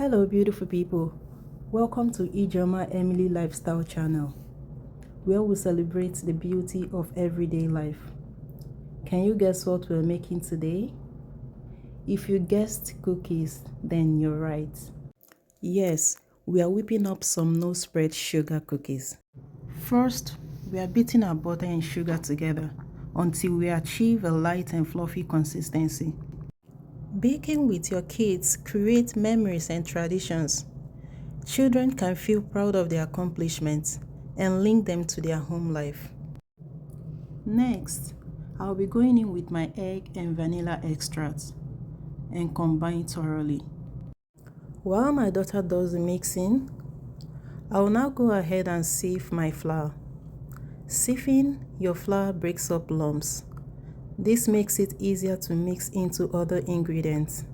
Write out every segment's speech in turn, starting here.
Hello beautiful people, welcome to Ijoma Emily Lifestyle channel, where we celebrate the beauty of everyday life. Can you guess what we're making today? If you guessed cookies, then you're right. Yes, we are whipping up some no spread sugar cookies. First, we are beating our butter and sugar together until we achieve a light and fluffy consistency. Baking with your kids creates memories and traditions. Children can feel proud of their accomplishments and link them to their home life. Next, I'll be going in with my egg and vanilla extract and combine thoroughly. While my daughter does the mixing, I will now go ahead and sieve my flour. Sieving your flour breaks up lumps. This makes it easier to mix into other ingredients.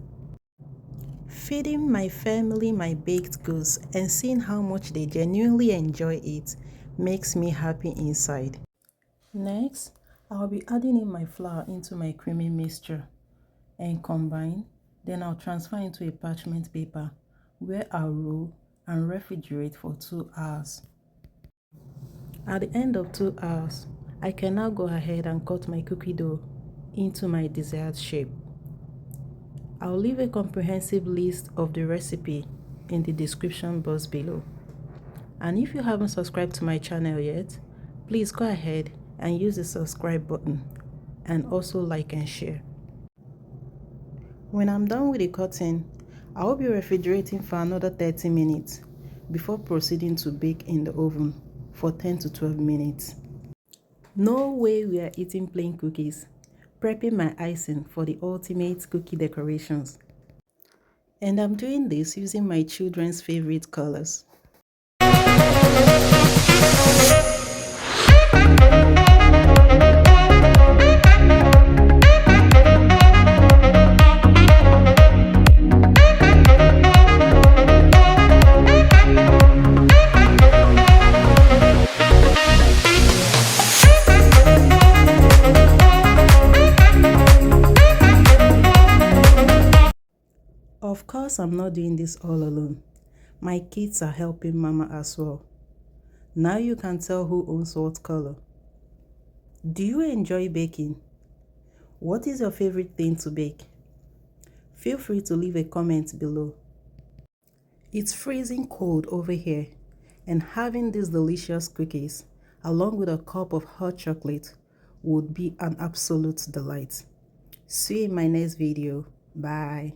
Feeding my family my baked goods and seeing how much they genuinely enjoy it makes me happy inside. Next, I'll be adding in my flour into my creamy mixture and combine. Then I'll transfer into a parchment paper where I'll roll and refrigerate for 2 hours. At the end of 2 hours, I can now go ahead and cut my cookie dough into my desired shape. I'll leave a comprehensive list of the recipe in the description box below. And if you haven't subscribed to my channel yet, please go ahead and use the subscribe button and also like and share. When I'm done with the cutting, I will be refrigerating for another 30 minutes before proceeding to bake in the oven for 10 to 12 minutes. No way we are eating plain cookies. Prepping my icing for the ultimate cookie decorations. And I'm doing this using my children's favorite colors. Of course, I'm not doing this all alone. My kids are helping Mama as well. Now you can tell who owns what color. Do you enjoy baking? What is your favorite thing to bake? Feel free to leave a comment below. It's freezing cold over here, and having these delicious cookies along with a cup of hot chocolate would be an absolute delight. See you in my next video. Bye.